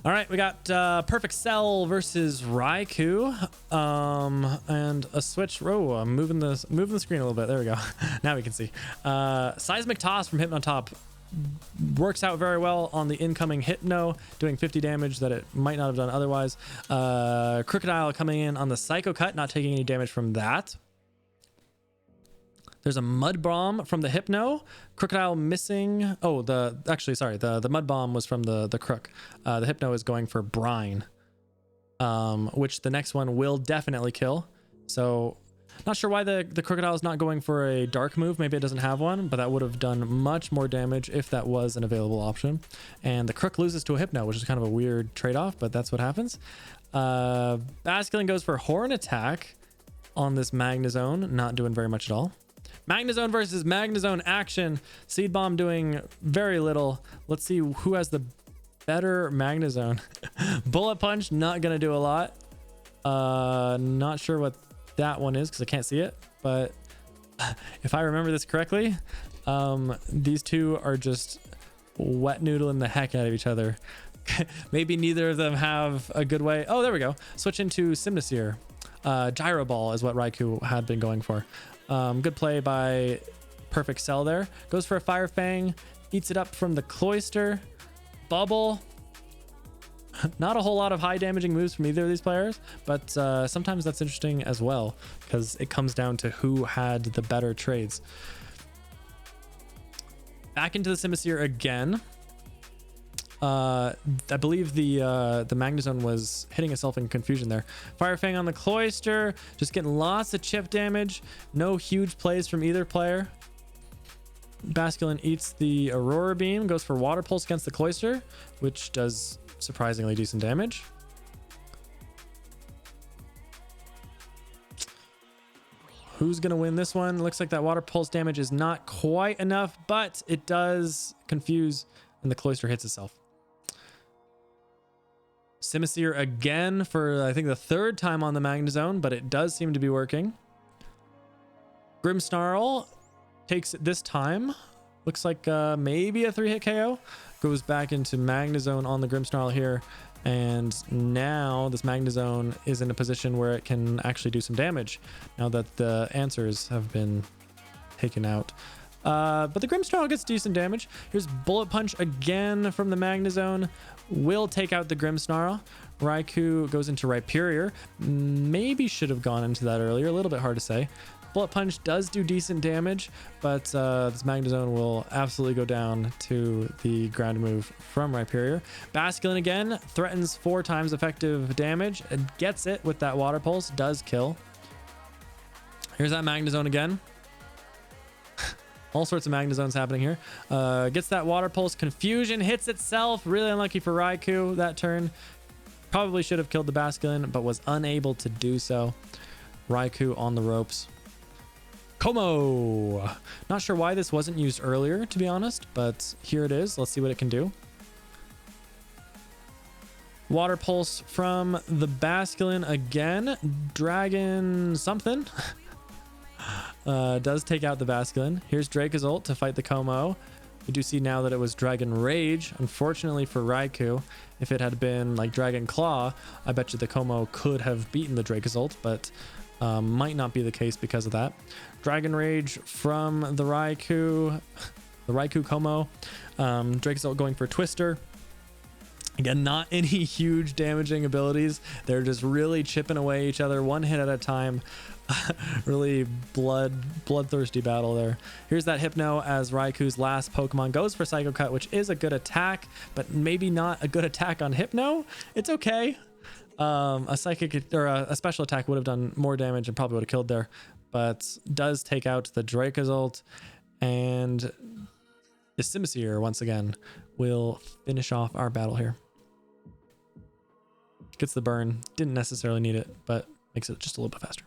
All right, we got Ttvperfectcell versus Riekuc, and a switch. Oh, I'm moving the screen a little bit. There we go. Now we can see. Seismic Toss from Hypnotop works out very well on the incoming Hypno, doing 50 damage that it might not have done otherwise. Crocodile coming in on the Psycho Cut, not taking any damage from that. There's a Mud Bomb from the Hypno. Crocodile missing. Oh, the Mud Bomb was from the Crook. The Hypno is going for Brine, which the next one will definitely kill. So not sure why the Crocodile is not going for a dark move. Maybe it doesn't have one, but that would have done much more damage if that was an available option. And the Crook loses to a Hypno, which is kind of a weird trade-off, but that's what happens. Basculin goes for Horn Attack on this Magnezone, not doing very much at all. Magnezone versus Magnezone action. Seed Bomb doing very little. Let's see who has the better Magnezone. Bullet Punch, not going to do a lot. Not sure what that one is because I can't see it. But if I remember this correctly, these two are just wet noodling the heck out of each other. Maybe neither of them have a good way. Oh, there we go. Switch into Simnaseer. Gyro Ball is what Riekuc had been going for. Good play by Ttvperfectcell there. Goes for a Fire Fang, eats it up from the Cloister. Bubble. Not a whole lot of high damaging moves from either of these players, but sometimes that's interesting as well because it comes down to who had the better trades. Back into the Simnaseer again. I believe the Magnezone was hitting itself in confusion there. Fire Fang on the Cloister, just getting lots of chip damage. No huge plays from either player. Basculin eats the Aurora Beam, goes for Water Pulse against the Cloister, which does surprisingly decent damage. Who's going to win this one? Looks like that Water Pulse damage is not quite enough, but it does confuse and the Cloister hits itself. Simnaseer again for, I think, the third time on the Magnezone, but it does seem to be working. Grimmsnarl takes it this time. Looks like maybe a 3-hit KO. Goes back into Magnezone on the Grimmsnarl here. And now this Magnezone is in a position where it can actually do some damage now that the answers have been taken out. But the Grimmsnarl gets decent damage. Here's Bullet Punch again from the Magnezone. Will take out the Grimmsnarl. Riekuc goes into Rhyperior. Maybe should have gone into that earlier. A little bit hard to say. Bullet Punch does do decent damage, but this Magnezone will absolutely go down to the ground move from Rhyperior. Basculin again threatens 4 times effective damage and gets it with that Water Pulse. Does kill. Here's that Magnezone again. All sorts of Magnezones happening here. Gets that Water Pulse. Confusion hits itself. Really unlucky for Riekuc that turn. Probably should have killed the Basculin, but was unable to do so. Riekuc on the ropes. Como. Not sure why this wasn't used earlier, to be honest, but here it is. Let's see what it can do. Water Pulse from the Basculin again. Dragon something. Does take out the Basculin. Here's Drake's ult to fight the Como. We do see now that it was Dragon Rage. Unfortunately for Riekuc, if it had been like Dragon Claw, I bet you the Como could have beaten the Drake's ult, but might not be the case because of that. Dragon Rage from the Riekuc Como. Drake's ult going for Twister. Again, not any huge damaging abilities. They're just really chipping away each other one hit at a time. Really bloodthirsty battle there. Here's that Hypno as Raiku's last Pokemon goes for Psycho Cut, which is a good attack, but maybe not a good attack on Hypno. It's okay. A psychic or a special attack would have done more damage and probably would have killed there, but does take out the Dracozolt, and the Simnaseer once again will finish off our battle here. Gets the burn. Didn't necessarily need it, but makes it just a little bit faster.